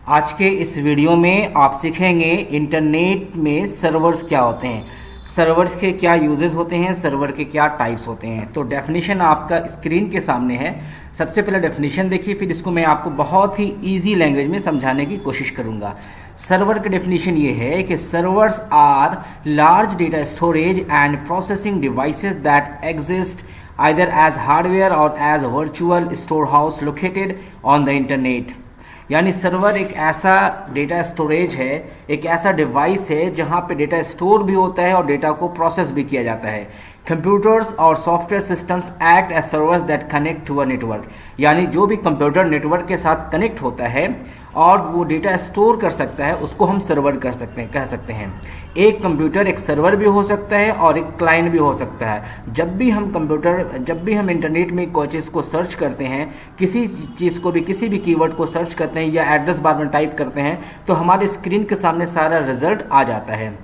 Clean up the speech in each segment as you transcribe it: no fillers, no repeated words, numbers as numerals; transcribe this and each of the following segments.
आज के इस वीडियो में आप सीखेंगे इंटरनेट में सर्वर्स क्या होते हैं, सर्वर्स के क्या यूजेस होते हैं, सर्वर के क्या टाइप्स होते हैं। तो डेफिनेशन आपका स्क्रीन के सामने है। सबसे पहले डेफिनेशन देखिए, फिर इसको मैं आपको बहुत ही इजी लैंग्वेज में समझाने की कोशिश करूंगा। सर्वर की डेफिनेशन ये है कि servers are large data storage and processing devices that exist either as hardware or as virtual storehouse located on the internet। यानी सर्वर एक ऐसा डेटा स्टोरेज है, एक ऐसा डिवाइस है जहां पे डेटा स्टोर भी होता है और डेटा को प्रोसेस भी किया जाता है। कंप्यूटर्स और software systems act as servers that connect to a network. यानी जो भी कंप्यूटर नेटवर्क के साथ कनेक्ट होता है और वो डेटा स्टोर कर सकता है, उसको हम सर्वर कह सकते हैं। एक कंप्यूटर एक सर्वर भी हो सकता है और एक क्लाइंट भी हो सकता है। जब भी हम इंटरनेट में कोई चीज़ को सर्च करते हैं, किसी चीज़ को भी, किसी भी कीवर्ड को सर्च करते हैं या एड्रेस बार में टाइप करते हैं, तो हमारे स्क्रीन के सामने सारा रिजल्ट आ जाता है।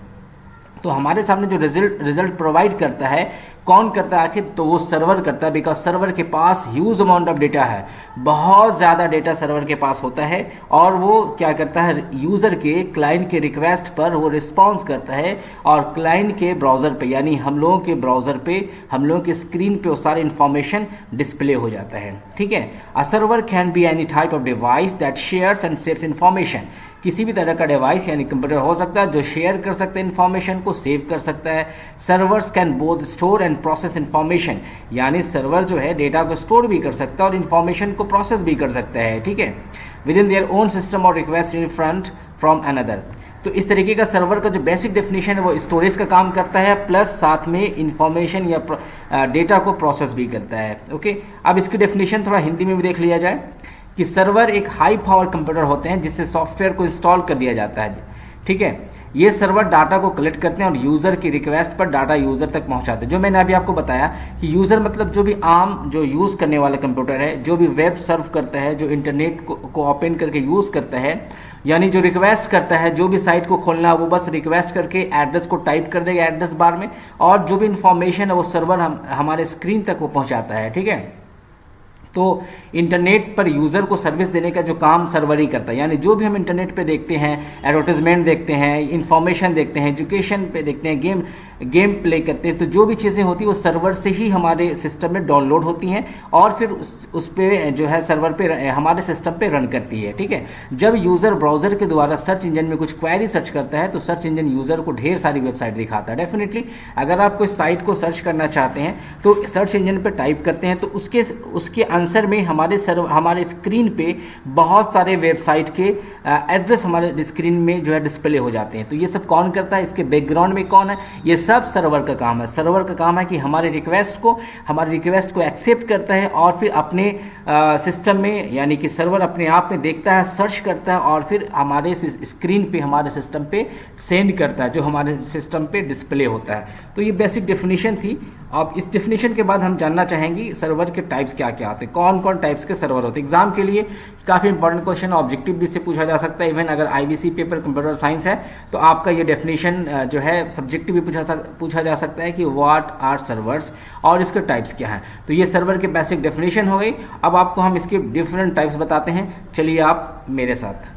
तो हमारे सामने जो रिजल्ट प्रोवाइड करता है, कौन करता है आखिर? तो वो सर्वर करता है, बिकॉज सर्वर के पास ह्यूज अमाउंट ऑफ डेटा है, बहुत ज़्यादा डेटा सर्वर के पास होता है और वो क्या करता है, यूज़र के, क्लाइंट के रिक्वेस्ट पर वो रिस्पॉन्स करता है और क्लाइंट के ब्राउज़र पे, यानी हम लोगों के ब्राउज़र पे, हम लोगों के स्क्रीन पे वो सारी इन्फॉर्मेशन डिस्प्ले हो जाता है। ठीक है। A server can be any type of device that shares and saves information. किसी भी तरह का डिवाइस यानी कंप्यूटर हो सकता है जो शेयर कर सकता है, इन्फॉर्मेशन को सेव कर सकता है। Servers can both store and process information. यानी सर्वर जो है डेटा को स्टोर भी कर सकता है और इन्फॉर्मेशन को प्रोसेस भी कर सकता है। ठीक है। With in their own system और request in front from another. तो इस तरीके का सर्वर का जो बेसिक डेफिनेशन है वो स्टोरेज का काम करता है, प्लस साथ में इंफॉर्मेशन या डेटा को प्रोसेस भी करता है। ओके। अब इसकी डेफिनेशन थोड़ा हिंदी में भी देख लिया जाए कि सर्वर एक हाई पावर कंप्यूटर होते हैं जिससे सॉफ्टवेयर को इंस्टॉल कर दिया जाता है। ठीक है। ये सर्वर डाटा को कलेक्ट करते हैं और यूज़र की रिक्वेस्ट पर डाटा यूज़र तक पहुंचाते हैं। जो मैंने अभी आपको बताया कि यूज़र मतलब जो भी आम जो यूज़ करने वाला कंप्यूटर है, जो भी वेब सर्व करता है, जो इंटरनेट को ओपन करके यूज़ करता है, यानी जो रिक्वेस्ट करता है, जो भी साइट को खोलना है वो बस रिक्वेस्ट करके एड्रेस को टाइप कर देगा एड्रेस बार में, और जो भी इंफॉर्मेशन है वो सर्वर हमारे स्क्रीन तक वो पहुँचाता है। ठीक है। तो इंटरनेट पर यूज़र को सर्विस देने का जो काम सर्वर ही करता है। यानी जो भी हम इंटरनेट पे देखते हैं, एडवर्टाइजमेंट देखते हैं, इंफॉर्मेशन देखते हैं, एजुकेशन पे देखते हैं, गेम प्ले करते हैं, तो जो भी चीज़ें होती हैं वो सर्वर से ही हमारे सिस्टम में डाउनलोड होती हैं और फिर उस पर जो है सर्वर पे हमारे सिस्टम पे रन करती है। ठीक है। जब यूज़र ब्राउज़र के द्वारा सर्च इंजन में कुछ क्वेरी सर्च करता है तो सर्च इंजन यूज़र को ढेर सारी वेबसाइट दिखाता है। डेफिनेटली अगर आप कोई साइट को सर्च करना चाहते हैं तो सर्च इंजन पर टाइप करते हैं तो उसके आंसर में हमारे स्क्रीन पे बहुत सारे वेबसाइट के एड्रेस हमारे स्क्रीन में जो है डिस्प्ले हो जाते हैं। तो ये सब कौन करता है? इसके बैकग्राउंड में कौन है? ये सब सर्वर का काम है। सर्वर का काम है कि हमारे रिक्वेस्ट को एक्सेप्ट करता है और फिर अपने सिस्टम में, यानी कि सर्वर अपने आप में देखता है, सर्च करता है और फिर हमारे स्क्रीन पे, हमारे सिस्टम पे सेंड करता है, जो हमारे सिस्टम पे डिस्प्ले होता है। तो ये बेसिक डेफिनेशन थी। अब इस डेफिनेशन के बाद हम जानना चाहेंगे सर्वर के टाइप्स क्या क्या आते हैं, कौन कौन टाइप्स के सर्वर होते हैं। एग्जाम के लिए काफ़ी इंपॉर्टेंट क्वेश्चन ऑब्जेक्टिव भी से पूछा जा सकता है। इवन अगर आईबीसी पेपर कंप्यूटर साइंस है तो आपका ये डेफिनेशन जो है सब्जेक्टिव भी पूछा जा सकता है कि व्हाट आर सर्वर्स और इसके टाइप्स क्या हैं। तो ये सर्वर के बेसिक डेफिनेशन हो गई। अब आपको हम इसके डिफरेंट टाइप्स बताते हैं। चलिए आप मेरे साथ।